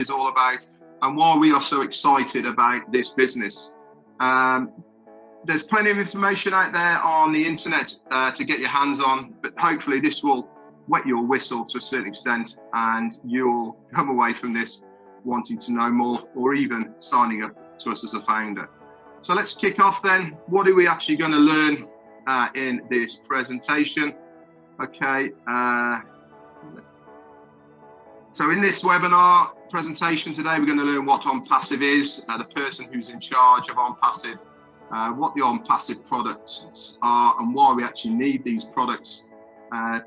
is all about and why we are so excited about this business. There's plenty of information out there on the internet to get your hands on, but hopefully this will wet your whistle to a certain extent and you'll come away from this wanting to know more or even signing up to us as a founder. So let's kick off then. What are we actually going to learn in this presentation? Okay. So in this webinar presentation today, we're going to learn what Onpassive is, the person who's in charge of Onpassive, what the Onpassive products are and why we actually need these products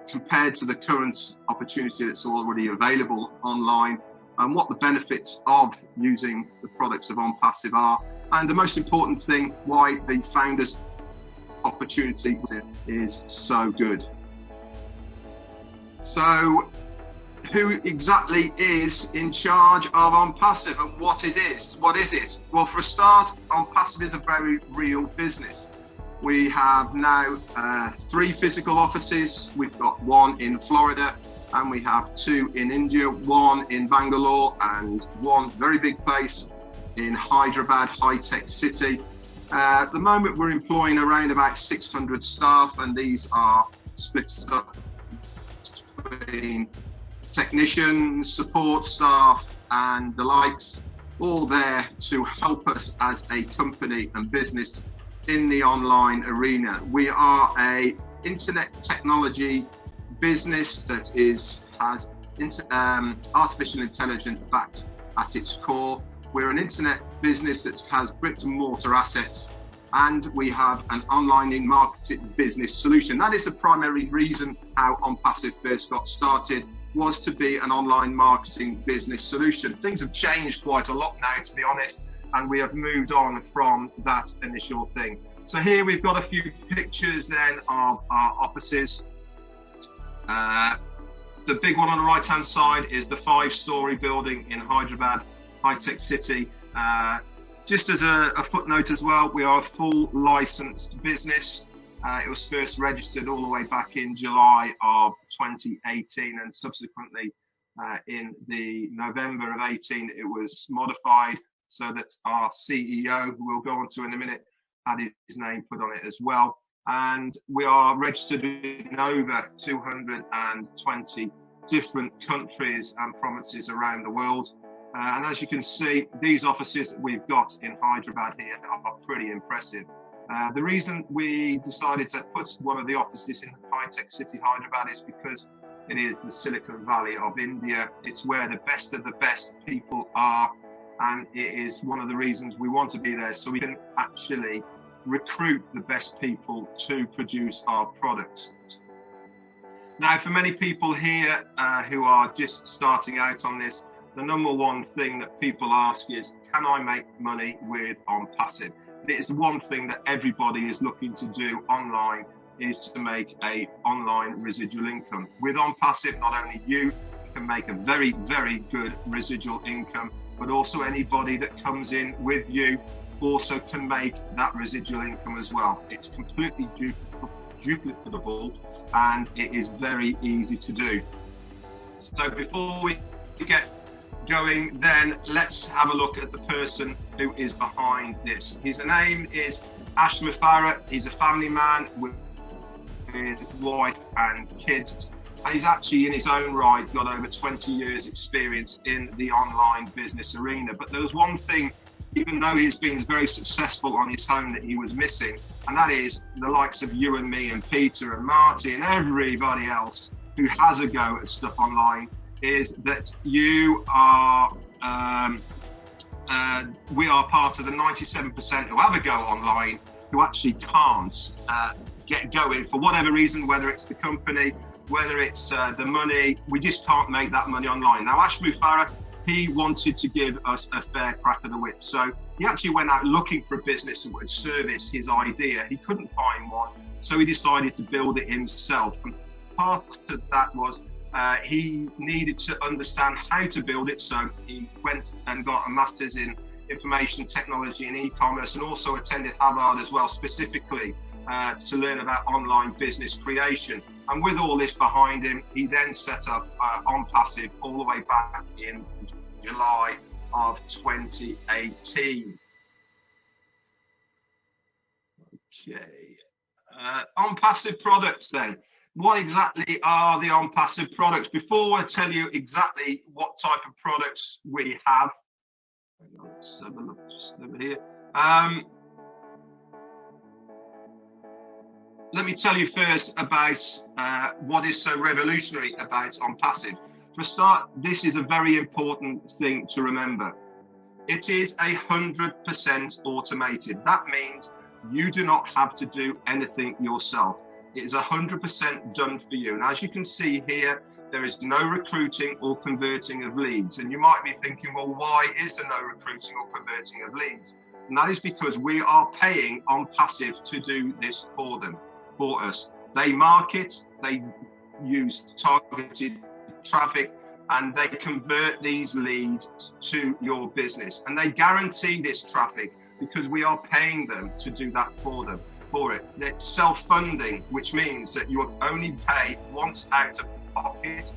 compared to the current opportunity that's already available online, and what the benefits of using the products of Onpassive are, and the most important thing, why the founders opportunity is so good. So who exactly is in charge of Onpassive and what it is? What is it? Well, for a start, Onpassive is a very real business. We have now 3 physical offices. We've got 1 in Florida and we have 2 in India, 1 in Bangalore and 1 very big place in Hyderabad, high-tech city. At the moment, we're employing around about 600 staff, and these are split up between technicians, support staff, and the likes, all there to help us as a company and business in the online arena. We are a internet technology business that has artificial intelligence backed at its core. We're an internet business that has bricks and mortar assets, and we have an online marketing business solution. That is the primary reason how Onpassive first got started, was to be an online marketing business solution. Things have changed quite a lot now, to be honest, and we have moved on from that initial thing. So here we've got a few pictures then of our offices. The big one on the right hand side is the 5-story building in Hyderabad, high-tech city. Just as a footnote as well, we are a full licensed business. It was first registered all the way back in July of 2018, and subsequently in the November of 18 it was modified so that our CEO, who we'll go on to in a minute, had his name put on it as well. And we are registered in over 220 different countries and provinces around the world. And as you can see, these offices that we've got in Hyderabad here are pretty impressive. The reason we decided to put one of the offices in high-tech city Hyderabad is because it is the Silicon Valley of India. It's where the best of the best people are, and it is one of the reasons we want to be there, so we can actually recruit the best people to produce our products. Now, for many people here who are just starting out on this, the number one thing that people ask is, can I make money with Onpassive? It is one thing that everybody is looking to do online, is to make a online residual income. With Onpassive, not only you can make a very, very good residual income, but also anybody that comes in with you also can make that residual income as well. It's completely duplicatable and it is very easy to do. So before we get going, then let's have a look at the person who is behind this. His name is Ashmir Farah. He's a family man with wife and kids, and he's actually in his own right got over 20 years experience in the online business arena. But there was one thing, even though he's been very successful on his own, that he was missing, and that is the likes of you and me and Peter and Marty and everybody else who has a go at stuff online, is that you are we are part of the 97% who have a go online who actually can't get going for whatever reason, whether it's the company, whether it's the money. We just can't make that money online. Now, Ashmir Farah, he wanted to give us a fair crack of the whip, so he actually went out looking for a business that would service his idea. He couldn't find one, so he decided to build it himself. And part of that was he needed to understand how to build it, so he went and got a master's in information technology and e-commerce, and also attended Harvard as well, specifically to learn about online business creation. And with all this behind him, he then set up Onpassive all the way back in July of 2018. Okay. Onpassive products then. What exactly are the Onpassive products? Before I tell you exactly what type of products we have, let's have a look just over here. Let me tell you first about what is so revolutionary about Onpassive. For a start, this is a very important thing to remember. It is 100% automated. That means you do not have to do anything yourself. It is 100% done for you. And as you can see here, there is no recruiting or converting of leads. And you might be thinking, well, why is there no recruiting or converting of leads? And that is because we are paying Onpassive to do this for us. They market, they use targeted traffic, and they convert these leads to your business. And they guarantee this traffic because we are paying them to do that for it. It's self-funding, which means that you will only pay once out of pocket.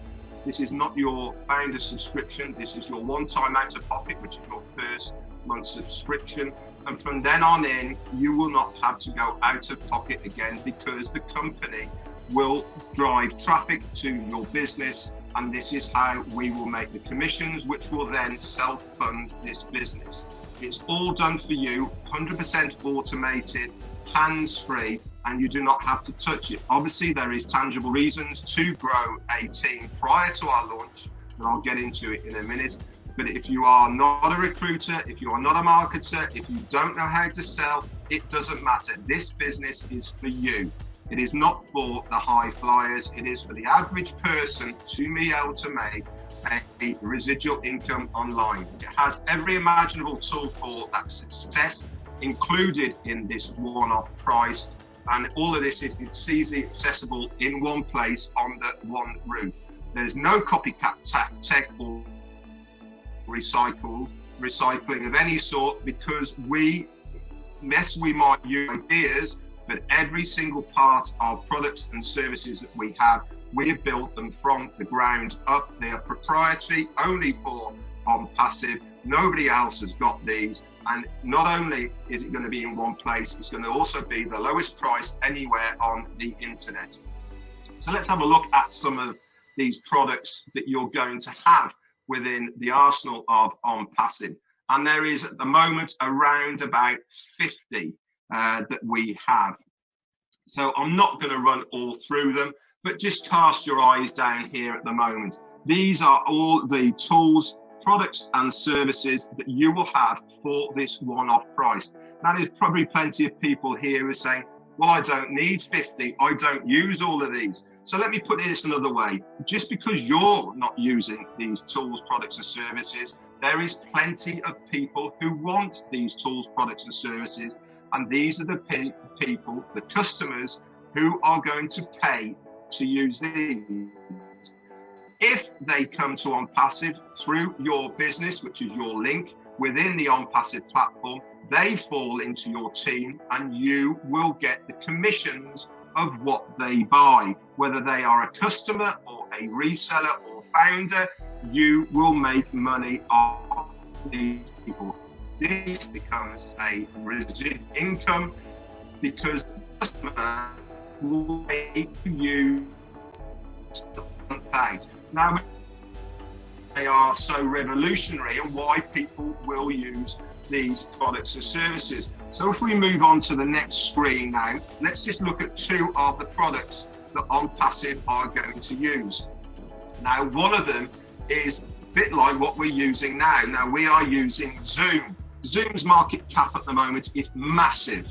This is not your founder subscription. This is your one-time out of pocket, which is your first month subscription. And from then on in, you will not have to go out of pocket again because the company will drive traffic to your business. And this is how we will make the commissions, which will then self-fund this business. It's all done for you, 100% automated, hands-free, and you do not have to touch it. Obviously, there is tangible reasons to grow a team prior to our launch, and I'll get into it in a minute. But if you are not a recruiter, if you are not a marketer, if you don't know how to sell, it doesn't matter. This business is for you. It is not for the high flyers. It is for the average person to be able to make a residual income online. It has every imaginable tool for that success included in this one-off price. And all of this is it's easily accessible in one place on the one roof. There's no copycat tech or recycling of any sort, because we might use ideas, but every single part of products and services that we have, we have built them from the ground up. They are proprietary, only for Onpassive. Nobody else has got these. And not only is it going to be in one place, it's going to also be the lowest price anywhere on the internet. So let's have a look at some of these products that you're going to have within the arsenal of Onpassive. And there is at the moment around about 50 that we have. So I'm not going to run all through them, but just cast your eyes down here at the moment. These are all the tools, products and services that you will have for this one-off price. Now, there's probably plenty of people here who are saying, well, I don't need 50, I don't use all of these. So let me put this another way. Just because you're not using these tools, products and services, there is plenty of people who want these tools, products and services. And these are the people, the customers, who are going to pay to use these. If they come to Onpassive through your business, which is your link within the Onpassive platform, they fall into your team and you will get the commissions of what they buy. Whether they are a customer or a reseller or founder, you will make money off these people. This becomes a residual income because the customer will pay you out. Now, they are so revolutionary and why people will use these products and services. So if we move on to the next screen now, let's just look at two of the products that Onpassive are going to use. Now, one of them is a bit like what we're using now. Now, we are using Zoom. Zoom's market cap at the moment is massive.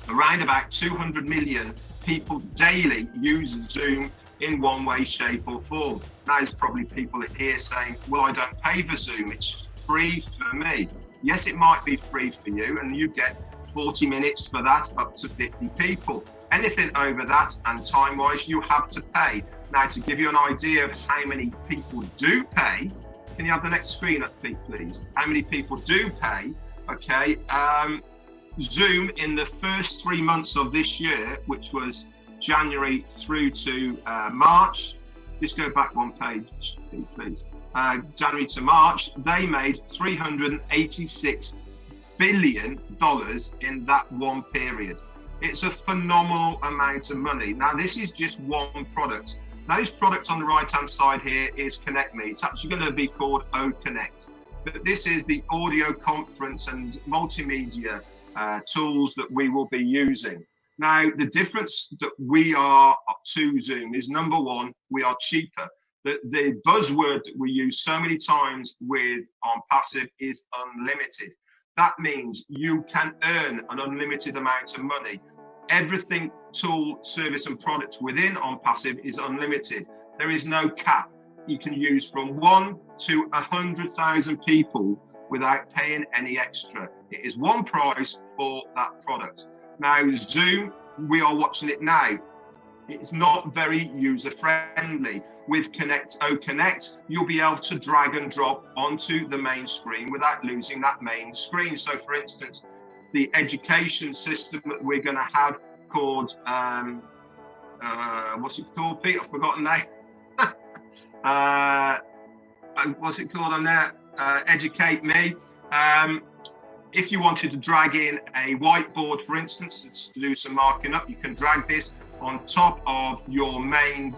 Around about 200 million people daily use Zoom in one way, shape or form. Now, there's probably people here saying, well, I don't pay for Zoom, it's free for me. Yes, it might be free for you and you get 40 minutes for that, up to 50 people. Anything over that and time-wise, you have to pay. Now, to give you an idea of how many people do pay, can you have the next screen up, please? How many people do pay? Okay, Zoom in the first 3 months of this year, which was January through to March. Just go back one page, please. January to March, they made $386 billion in that one period. It's a phenomenal amount of money. Now, this is just one product. Now, this product on the right-hand side here is Connect Me. It's actually going to be called OConnect. But this is the audio conference and multimedia tools that we will be using. Now, the difference that we are to Zoom is, number one, we are cheaper. The buzzword that we use so many times with Onpassive is unlimited. That means you can earn an unlimited amount of money. Everything, tool, service, and product within Onpassive is unlimited. There is no cap. You can use from 1 to 100,000 people without paying any extra. It is one price for that product. Now, Zoom, we are watching it now. It's not very user-friendly. With OConnect, you'll be able to drag and drop onto the main screen without losing that main screen. So, for instance, the education system that we're going to have called, what's it called, Pete? I've forgotten now. What's it called on there? Educate Me. If you wanted to drag in a whiteboard, for instance, to do some marking up, you can drag this on top of your main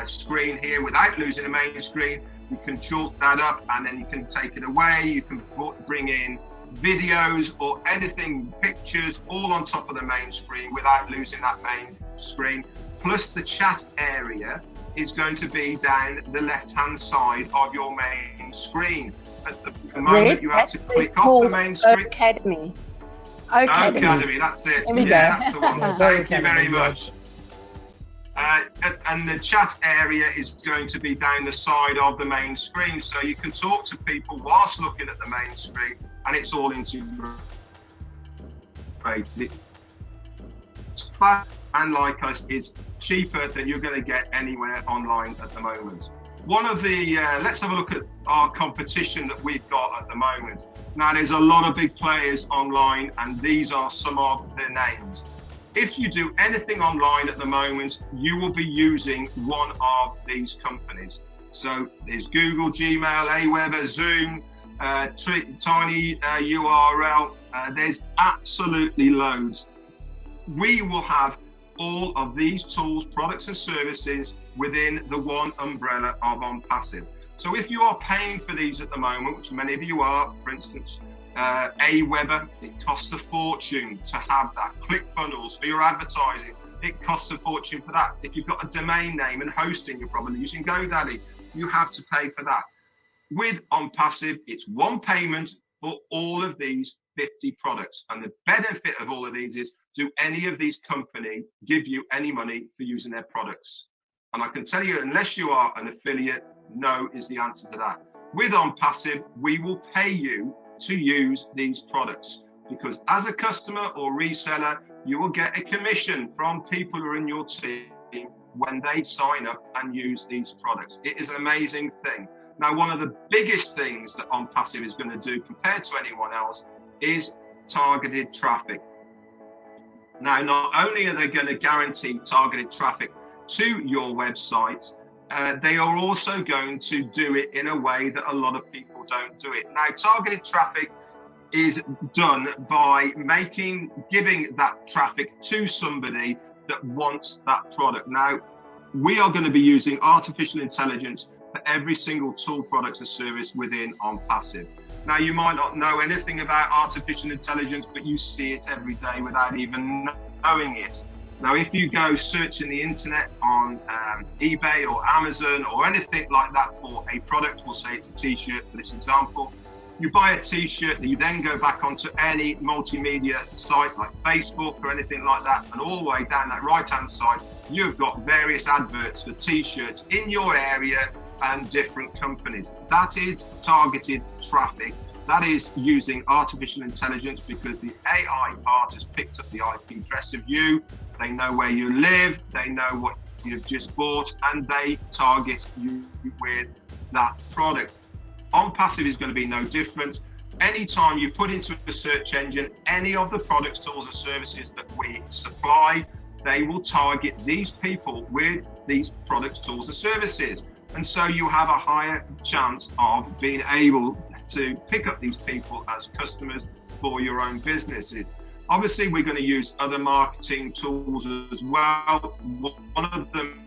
screen here without losing the main screen. You can chalk that up and then you can take it away. You can bring in videos or anything, pictures, all on top of the main screen without losing that main screen. Plus the chat area is going to be down the left-hand side of your main screen. At the moment, you have to click off the main screen. Academy. Academy, that's it. Yeah, that's the one. Thank you very much. And the chat area is going to be down the side of the main screen, so you can talk to people whilst looking at the main screen, and it's all integrated. And like us, is cheaper than you're going to get anywhere online at the moment. One of the, let's have a look at our competition that we've got at the moment. Now, there's a lot of big players online, and these are some of their names. If you do anything online at the moment, you will be using one of these companies. So there's Google, Gmail, Aweber, Zoom, Tiny URL. There's absolutely loads. We will have all of these tools, products and services within the one umbrella of Onpassive. So if you are paying for these at the moment, which many of you are, for instance, Aweber, it costs a fortune to have that. ClickFunnels for your advertising, it costs a fortune for that. If you've got a domain name and hosting, you're probably using GoDaddy, you have to pay for that. With Onpassive, it's one payment for all of these 50 products. And the benefit of all of these is, do any of these companies give you any money for using their products? And I can tell you, unless you are an affiliate, no is the answer to that. With Onpassive, we will pay you to use these products, because as a customer or reseller, you will get a commission from people who are in your team when they sign up and use these products. It is an amazing thing. Now, one of the biggest things that Onpassive is going to do compared to anyone else is targeted traffic. Now, not only are they going to guarantee targeted traffic to your website, they are also going to do it in a way that a lot of people don't do it. Now, targeted traffic is done by giving that traffic to somebody that wants that product. Now, we are going to be using artificial intelligence for every single tool, product, or service within Onpassive. Now, you might not know anything about artificial intelligence, but you see it every day without even knowing it. Now, if you go searching the internet on eBay or Amazon or anything like that for a product, we'll say it's a t-shirt for this example, you buy a t-shirt, you then go back onto any multimedia site like Facebook or anything like that, and all the way down that right-hand side, you've got various adverts for t-shirts in your area and different companies. That is targeted traffic. That is using artificial intelligence, because the AI part has picked up the IP address of you. They know where you live, they know what you've just bought, and they target you with that product. Onpassive is going to be no different. Anytime you put into a search engine any of the products, tools, and services that we supply, they will target these people with these products, tools, and services. And so you have a higher chance of being able to pick up these people as customers for your own businesses. Obviously, we're going to use other marketing tools as well. One of them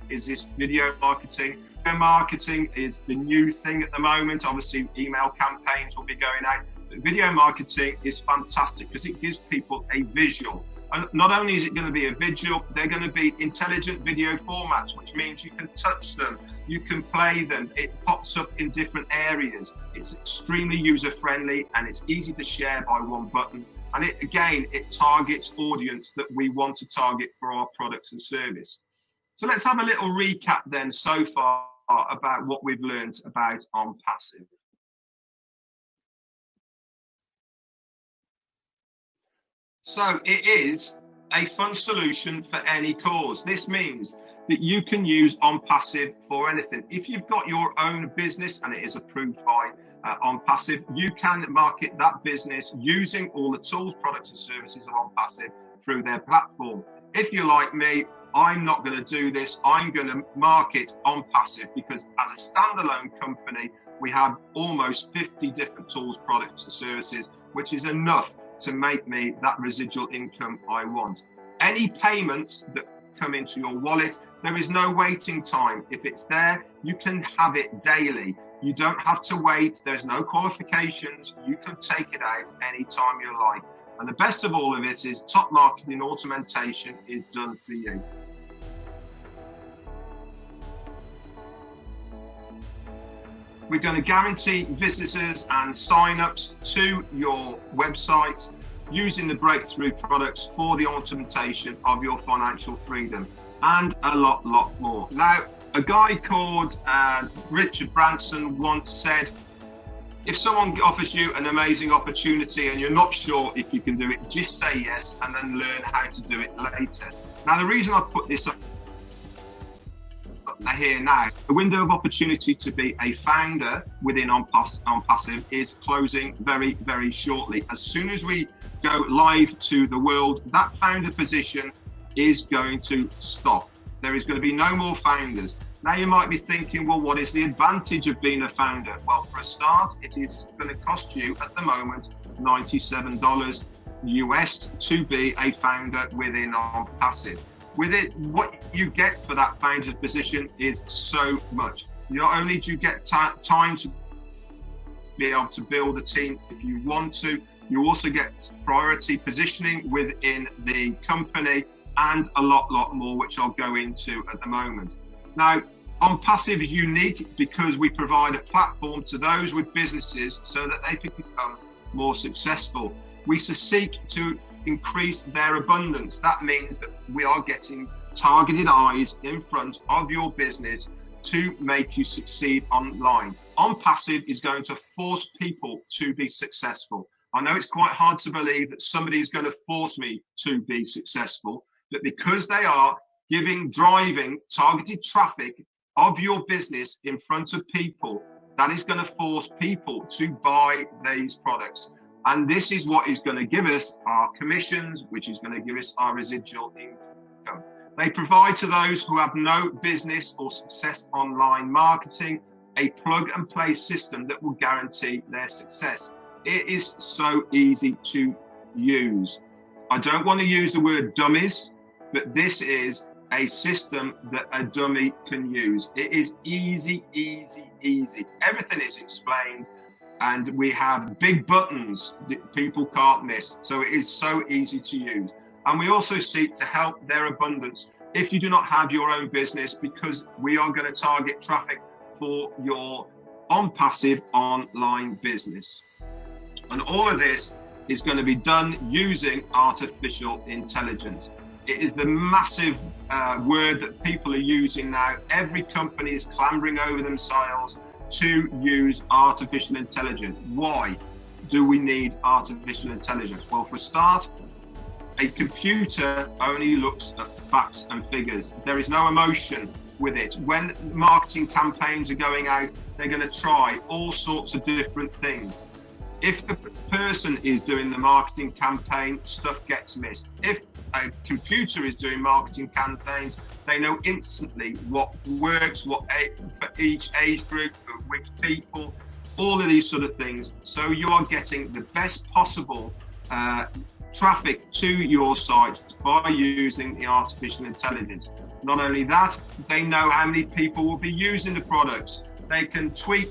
is this video marketing. Video marketing is the new thing at the moment. Obviously, email campaigns will be going out. But video marketing is fantastic because it gives people a visual. And not only is it going to be a visual, they're going to be intelligent video formats, which means you can touch them, you can play them, it pops up in different areas. It's extremely user-friendly and it's easy to share by one button. And it targets audience that we want to target for our products and service. So let's have a little recap then so far about what we've learned about Onpassive. So it is a fun solution for any cause. This means that you can use Onpassive for anything. If you've got your own business and it is approved by Onpassive, you can market that business using all the tools, products and services of Onpassive through their platform. If you're like me, I'm not going to do this. I'm going to market Onpassive because as a standalone company, we have almost 50 different tools, products and services, which is enough to make me that residual income I want. Any payments that come into your wallet, there is no waiting time. If it's there, you can have it daily. You don't have to wait. There's no qualifications. You can take it out anytime you like. And the best of all of it is top marketing automation is done for you. We're going to guarantee visitors and sign-ups to your website using the breakthrough products for the automation of your financial freedom and a lot more. Now, a guy called Richard Branson once said, if someone offers you an amazing opportunity and you're not sure if you can do it, just say yes and then learn how to do it later. Now, the reason I put this up here now, the window of opportunity to be a founder within Onpassive is closing very, very shortly. As soon as we go live to the world, that founder position is going to stop. There is going to be no more founders. Now you might be thinking, well, what is the advantage of being a founder? Well, for a start, it is going to cost you at the moment $97 US to be a founder within Onpassive. With it, what you get for that founder's position is so much. Not only do you get time to be able to build a team if you want to, you also get priority positioning within the company and a lot more, which I'll go into at the moment. Now, Onpassive is unique because we provide a platform to those with businesses so that they can become more successful. We seek to increase their abundance. That means that we are getting targeted eyes in front of your business to make you succeed online. Onpassive is going to force people to be successful. I know it's quite hard to believe that somebody is going to force me to be successful, but because they are driving targeted traffic of your business in front of people, that is going to force people to buy these products. And this is what is going to give us our commissions, which is going to give us our residual income. They provide to those who have no business or success online marketing a plug and play system that will guarantee their success. It is so easy to use. I don't want to use the word dummies, but this is a system that a dummy can use. It is easy. Everything is explained. And we have big buttons that people can't miss. So it is so easy to use. And we also seek to help their abundance if you do not have your own business, because we are going to target traffic for your Onpassive online business. And all of this is going to be done using artificial intelligence. It is the massive word that people are using now. Every company is clambering over themselves to use artificial intelligence. Why do we need artificial intelligence? Well, for a start, a computer only looks at facts and figures. There is no emotion with it. When marketing campaigns are going out, they're going to try all sorts of different things. If the person is doing the marketing campaign, stuff gets missed. If a computer is doing marketing campaigns, they know instantly what works, what for each age group, for which people, all of these sort of things. So you are getting the best possible traffic to your site by using the artificial intelligence. Not only that, they know how many people will be using the products. They can tweak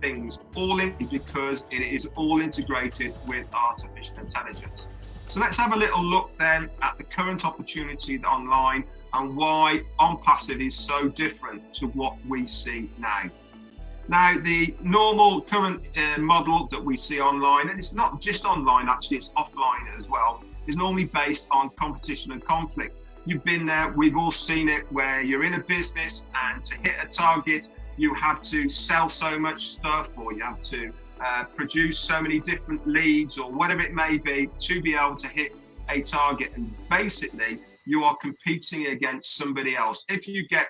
things all in because it is all integrated with artificial intelligence. So let's have a little look then at the current opportunity online and why Onpassive is so different to what we see now. Now, the normal current model that we see online, and it's not just online actually, it's offline as well, is normally based on competition and conflict. You've been there, we've all seen it, where you're in a business and to hit a target, you have to sell so much stuff, or you have to produce so many different leads, or whatever it may be, to be able to hit a target. And basically, you are competing against somebody else. If you get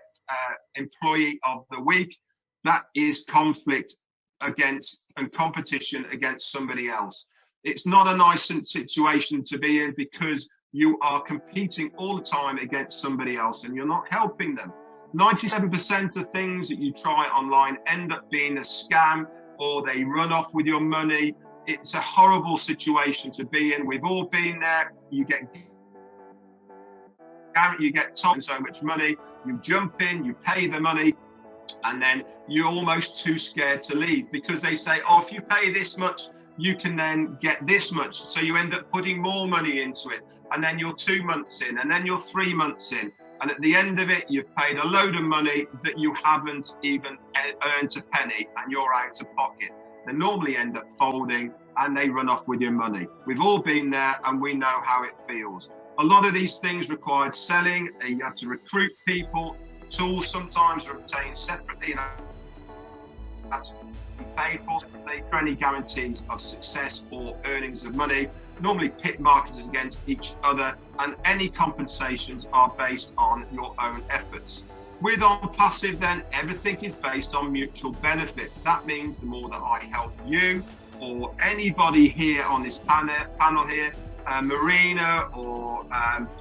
employee of the week, that is conflict against and competition against somebody else. It's not a nice situation to be in because you are competing all the time against somebody else and you're not helping them. 97% of things that you try online end up being a scam, or they run off with your money. It's a horrible situation to be in. We've all been there. You get told so much money, you jump in, you pay the money, and then you're almost too scared to leave because they say, oh, if you pay this much, you can then get this much. So you end up putting more money into it. And then you're 2 months in, and then you're 3 months in. And at the end of it, you've paid a load of money that you haven't even earned a penny, and you're out of pocket. They normally end up folding and they run off with your money. We've all been there and we know how it feels. A lot of these things required selling. You have to recruit people. Tools sometimes are obtained separately and have to be paid for separately for any guarantees of success or earnings of money. Normally pit marketers against each other, and any compensations are based on your own efforts. With Onpassive then, everything is based on mutual benefit. That means the more that I help you or anybody here on this panel here, Marina or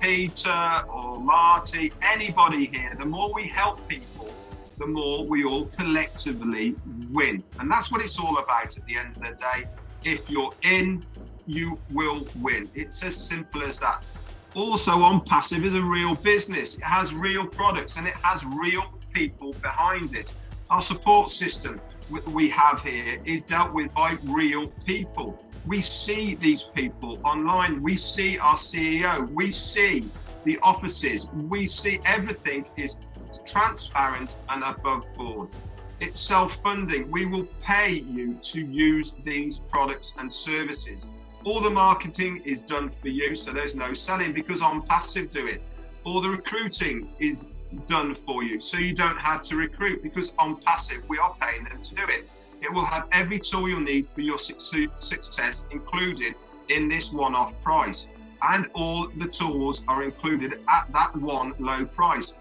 Peter or Marty, anybody here, the more we help people, the more we all collectively win. And that's what it's all about at the end of the day. If you're in, you will win. It's as simple as that. Also, Onpassive is a real business. It has real products and it has real people behind it. Our support system we have here is dealt with by real people. We see these people online. We see our CEO. We see the offices. We see everything is transparent and above board. It's self-funding. We will pay you to use these products and services. All the marketing is done for you, so there's no selling because Onpassive do it. All the recruiting is done for you, so you don't have to recruit because Onpassive, we are paying them to do it. It will have every tool you'll need for your success included in this one-off price. And all the tools are included at that one low price.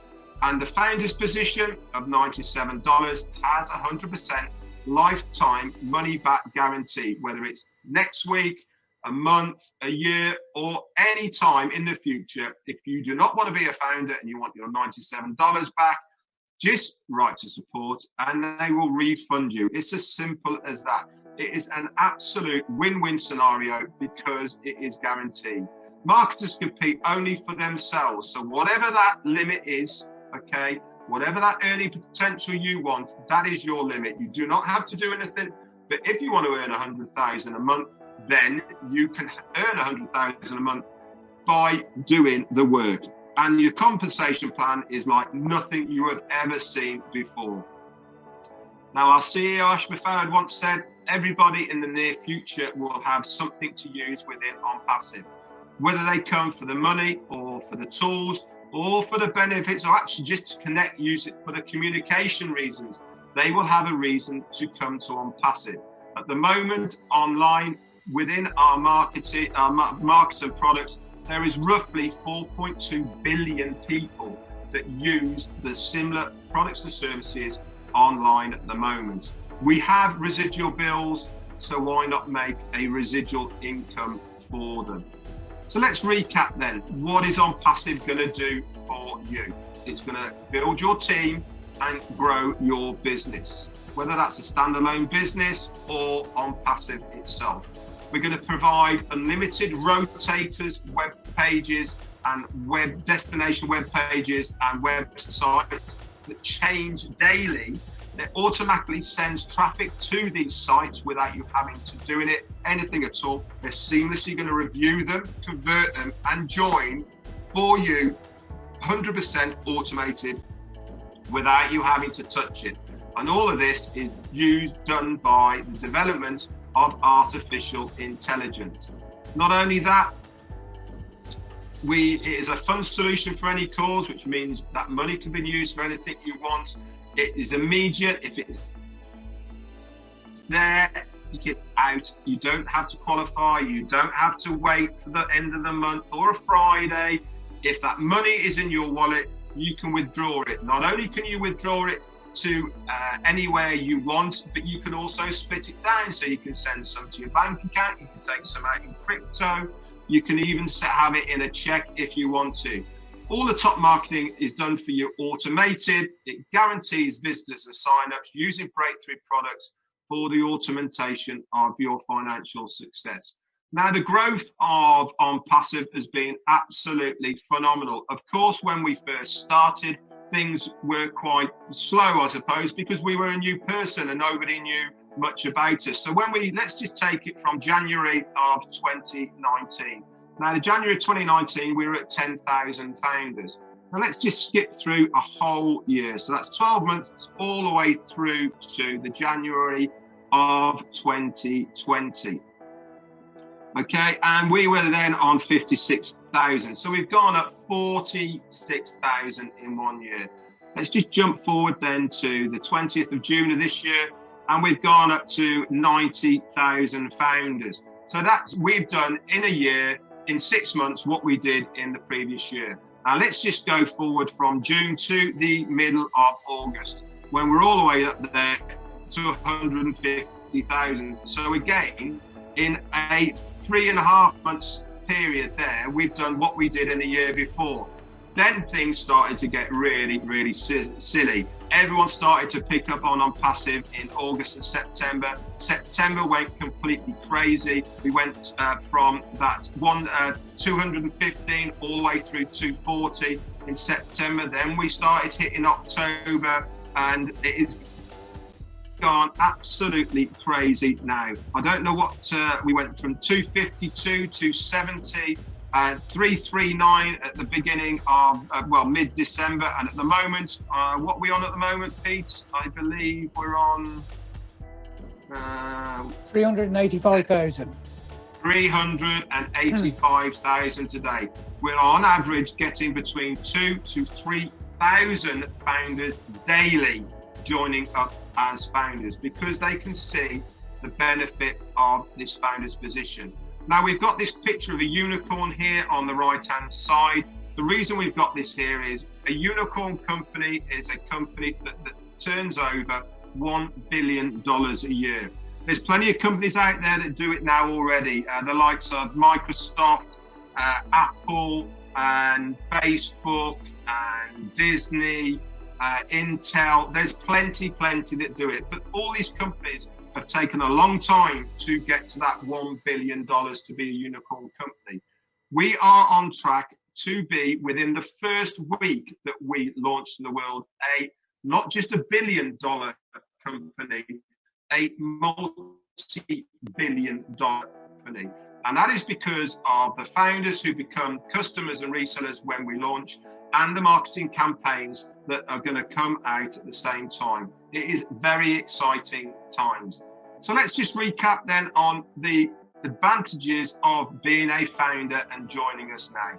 And the founder's position of $97 has 100% lifetime money back guarantee, whether it's next week, a month, a year, or any time in the future. If you do not want to be a founder and you want your $97 back, just write to support and they will refund you. It's as simple as that. It is an absolute win-win scenario because it is guaranteed. Marketers compete only for themselves. So whatever that limit is, okay, whatever that earning potential you want, that is your limit. You do not have to do anything. But if you want to earn 100,000 a month, then you can earn 100,000 a month by doing the work. And your compensation plan is like nothing you have ever seen before. Now, our CEO, Ash Buffard, once said, everybody in the near future will have something to use within Onpassive. Whether they come for the money or for the tools or for the benefits or actually just to connect, use it for the communication reasons, they will have a reason to come to Onpassive. At the moment, online, within our marketing products, there is roughly 4.2 billion people that use the similar products and services online at the moment. We have residual bills so why not make a residual income for them? So let's recap then. What is Onpassive going to do for you? It's going to build your team and grow your business, whether that's a standalone business or Onpassive itself. We're going to provide unlimited rotators, web pages, and destination web pages and websites that change daily. That automatically sends traffic to these sites without you having to do anything at all. They're seamlessly going to review them, convert them, and join for you, 100% automated, without you having to touch it. And all of this is done by the development of artificial intelligence. Not only that, it is a fund solution for any cause, which means that money can be used for anything you want. It is immediate. If it's there, you get out. You don't have to qualify. You don't have to wait for the end of the month or a Friday. If that money is in your wallet, you can withdraw it. Not only can you withdraw it to anywhere you want, but you can also split it down. So you can send some to your bank account. You can take some out in crypto. You can even have it in a check if you want to. All the top marketing is done for you automated. It guarantees visitors and signups using breakthrough products for the automation of your financial success. Now, the growth of Onpassive has been absolutely phenomenal. Of course, when we first started, things were quite slow, I suppose, because we were a new person and nobody knew much about us. So let's just take it from January of 2019. Now, in January 2019, we were at 10,000 founders. Now, let's just skip through a whole year. So that's 12 months all the way through to the January of 2020. Okay, and we were then on 56,000. So we've gone up 46,000 in 1 year. Let's just jump forward then to the 20th of June of this year, and we've gone up to 90,000 founders. So we've done in a year, in 6 months, what we did in the previous year. Now let's just go forward from June to the middle of August, when we're all the way up there to 150,000. So again, in a 3.5 months period there, we've done what we did in the year before. Then things started to get really, really silly. Everyone started to pick up on Onpassive in August and September. September went completely crazy. We went from that 215 all the way through 240 in September. Then we started hitting October, and it is gone absolutely crazy now. I don't know what we went from 252 to 70. 339 at the beginning of mid-December, and at the moment, what are we on at the moment, Pete? I believe we're on 385,000. 385,000 today. We're on average getting between 2,000 to 3,000 founders daily joining up as founders, because they can see the benefit of this founder's position. Now, we've got this picture of a unicorn here on the right-hand side. The reason we've got this here is a unicorn company is a company that turns over $1 billion a year. There's plenty of companies out there that do it now already. The likes of Microsoft, Apple, and Facebook, and Disney, Intel. There's plenty that do it. But all these companies have taken a long time to get to that $1 billion to be a unicorn company. We are on track to be, within the first week that we launched in the world, not just $1 billion company, a multi-billion dollar company. And that is because of the founders who become customers and resellers when we launch, and the marketing campaigns that are going to come out at the same time. It is very exciting times. So let's just recap then on the advantages of being a founder and joining us now.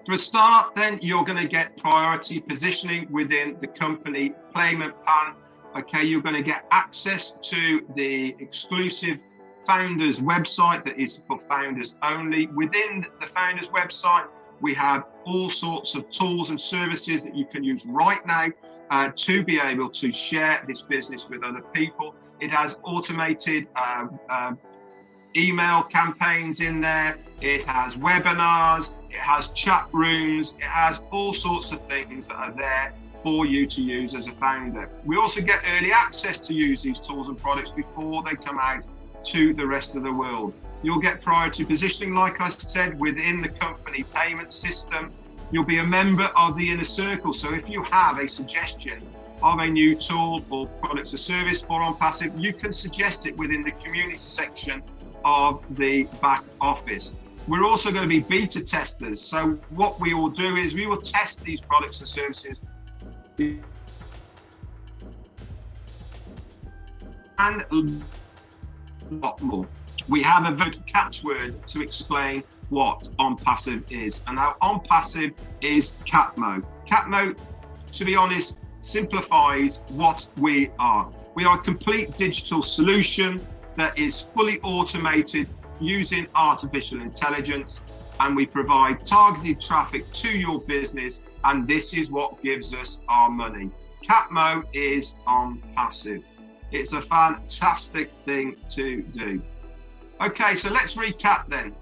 For a start, then, you're going to get priority positioning within the company payment plan. Okay, you're going to get access to the exclusive founders website that is for founders only. Within the founders website, we have all sorts of tools and services that you can use right now to be able to share this business with other people. It has automated email campaigns in there. It has webinars. It has chat rooms. It has all sorts of things that are there for you to use as a founder. We also get early access to use these tools and products before they come out to the rest of the world. You'll get priority positioning, like I said, within the company payment system. You'll be a member of the inner circle. So if you have a suggestion of a new tool or product or service for Onpassive, you can suggest it within the community section of the back office. We're also going to be beta testers. So what we will do is we will test these products and services and a lot more. We have a vocal catchword to explain what Onpassive is. And now Onpassive is Catmo. Catmo, to be honest, simplifies what we are. We are a complete digital solution that is fully automated using artificial intelligence, and we provide targeted traffic to your business, and this is what gives us our money. Catmo is Onpassive. It's a fantastic thing to do. Okay, so let's recap then.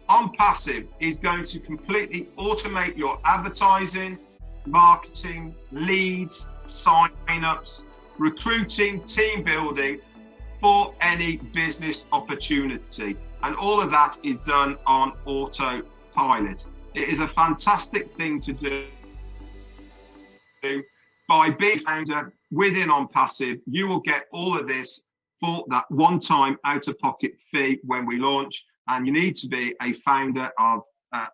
Onpassive is going to completely automate your advertising, marketing, leads, sign-ups, recruiting, team building for any business opportunity. And all of that is done on autopilot. It is a fantastic thing to do. By being a founder within Onpassive, you will get all of this for that one-time out-of-pocket fee when we launch, and you need to be a founder of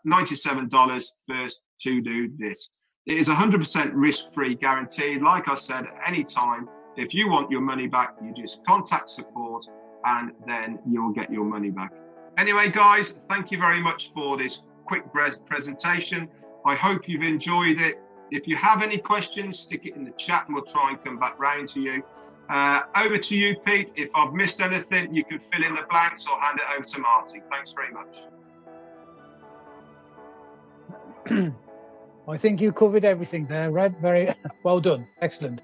$97 first to do this. It is 100% risk-free guaranteed. Like I said, at any time, if you want your money back, you just contact support and then you'll get your money back. Anyway, guys, thank you very much for this quick presentation. I hope you've enjoyed it. If you have any questions, stick it in the chat and we'll try and come back round to you. Over to you, Pete. If I've missed anything, you can fill in the blanks or hand it over to Marty. Thanks very much. I think you covered everything there, Red. Very well done. Excellent.